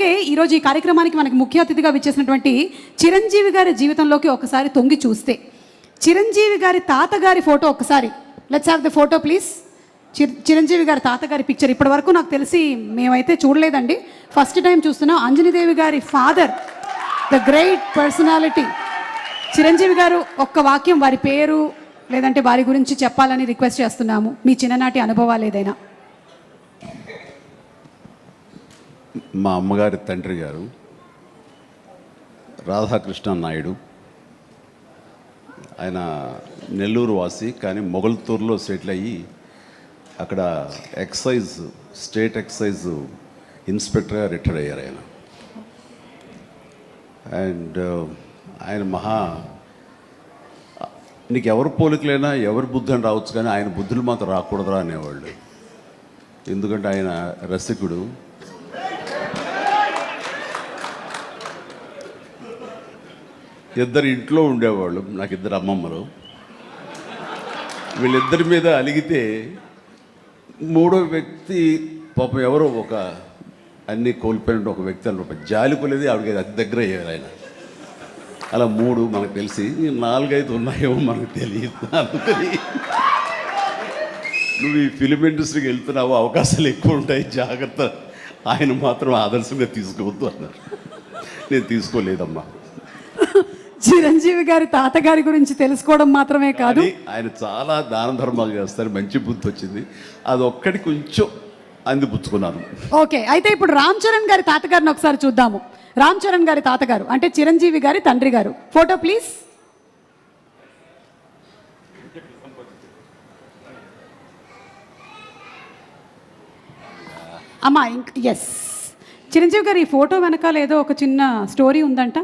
అలాగే ఈరోజు ఈ కార్యక్రమానికి మనకి ముఖ్య అతిథిగా విచ్చేసినటువంటి చిరంజీవి గారి జీవితంలోకి ఒకసారి తొంగి చూస్తే చిరంజీవి గారి తాతగారి ఫోటో ఒకసారి let's have the photo please. Chiranjeevi గారి తాతగారి పిక్చర్ ఇప్పటి వరకు నాకు తెలిసి మేమైతే చూడలేదండి, ఫస్ట్ టైం చూస్తున్నాం. అంజనీదేవి గారి father, the great personality Chiranjeevi గారు. ఒక్క వాక్యం వారి పేరు లేదంటే వారి గురించి చెప్పాలని రిక్వెస్ట్ చేస్తున్నాము, మీ చిన్ననాటి అనుభవాలు ఏదైనా. మా అమ్మగారి తండ్రి గారు రాధాకృష్ణ నాయుడు. ఆయన నెల్లూరు వాసి, కానీ మొగల్తూరులో సెటిల్ అయ్యి అక్కడ స్టేట్ ఎక్సైజ్ ఇన్స్పెక్టర్గా రిటైర్ అయ్యారు ఆయన. అండ్ ఆయన నీకు ఎవరి పోలికలైనా ఎవరి బుద్ధి అని రావచ్చు, కానీ ఆయన బుద్ధులు మాత్రం రాకూడదురా అనేవాళ్ళు. ఎందుకంటే ఆయన రసికుడు. ఇద్దరు ఇంట్లో ఉండేవాళ్ళు, నాకు ఇద్దరు అమ్మమ్మలు. వీళ్ళిద్దరి మీద అలిగితే మూడో వ్యక్తి పాపం ఎవరో ఒక అన్నీ కోల్పోయిన ఒక వ్యక్తి అని జాలి కొలేది ఆవిడకి అతి దగ్గర అయ్యారు ఆయన. అలా మూడు మనకు తెలిసి 4-5 ఉన్నాయేమో మనకు తెలియదు. అందుకని నువ్వు ఈ ఫిలిం ఇండస్ట్రీకి వెళ్తున్నావు, అవకాశాలు ఎక్కువ ఉంటాయి, జాగ్రత్త, ఆయన మాత్రం ఆదర్శంగా తీసుకోవద్దు అన్నారు. నేను తీసుకోలేదమ్మా. చిరంజీవి గారి తాతగారి గురించి తెలుసుకోవడం మాత్రమే కాదు, ఆయన చాలా దాన ధర్మాలు చేస్తారు, మంచి బుద్ధి వచ్చింది, అది ఒక్కటి కొంచెం అందిపుచ్చుకున్నాను. ఓకే, అయితే ఇప్పుడు రామ్ చరణ్ గారి తాతగారిని ఒకసారి చూద్దాము. రామ్ చరణ్ గారి తాతగారు అంటే చిరంజీవి గారి తండ్రి గారు, ఫోటో ప్లీజ్. అమ్మా ఎస్, చిరంజీవి గారు ఈ ఫోటో వెనకాల ఏదో ఒక చిన్న స్టోరీ ఉందంట.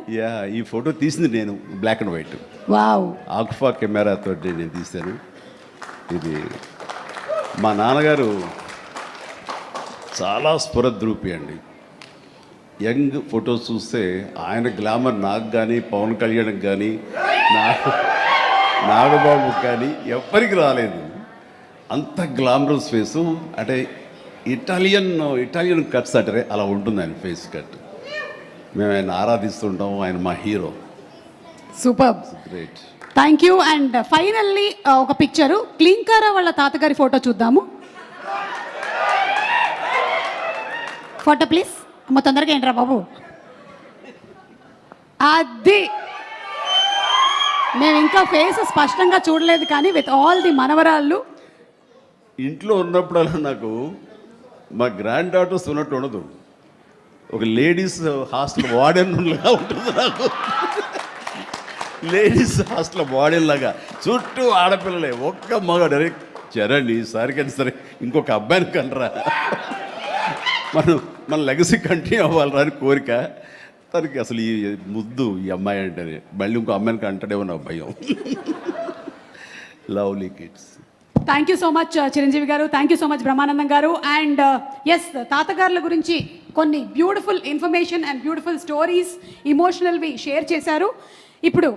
ఈ ఫోటో తీసింది నేను, black and white. Wow. Alpha కెమెరాతో నేను తీశాను. ఇది మా నాన్నగారు చాలా స్ఫురద్రూపి అండి. యంగ్ ఫొటోస్ చూస్తే ఆయన గ్లామర్ నాకు కానీ, పవన్ కళ్యాణ్కి కానీ, నాగబాబుకి కానీ ఎవ్వరికి రాలేదు. అంత గ్లామరస్ ఫేసు, అంటే ఇటాలియన్ కట్స్ అంటారే అలా ఉంటుంది ఆయన ఫేస్ కట్. మేము ఆయన ఆరాధిస్తుంటాం, ఆయన మా hero. Super, great, thank you. And finally ఒక పిక్చరు క్లింకారా వాళ్ళ తాతగారి ఫోటో చూద్దాము. Photo please. అమ్మ తొందరగా ఏంట్రా బాబు. అది మేము ఇంకా ఫేస్ స్పష్టంగా చూడలేదు, కానీ విత్ ఆల్ ది మనవరాళ్ళు ఇంట్లో ఉన్నప్పుడల్లా నాకు మా గ్రాండ్ డాటర్స్ ఉన్నట్టు ఉండదు, ఒక లేడీస్ హాస్టల్ వార్డెన్లాగా ఉంటుంది నాకు. లేడీస్ హాస్టల్ వార్డెన్ లాగా చుట్టూ ఆడపిల్లలే, ఒక్క మగ డైరెక్ట్ చరణ్ ఈసారికైనా సరే ఇంకొక అబ్బాయిని కనరా, మన లెగసీ కంటిన్యూ అవ్వాలరా అని కోరిక. తనకి అసలు ఈ ముద్దు ఈ అమ్మాయి అంటేనే మళ్ళీ ఇంకో అమ్మాయిని కంటాడేమో నా భయం. Lovely kids. Thank you so much Chiranjeevi గారు, thank you so much Brahmanandam గారు. అండ్ ఎస్, తాతగారుల గురించి కొన్ని beautiful information and beautiful stories, ఇమోషనల్వి షేర్ చేశారు. ఇప్పుడు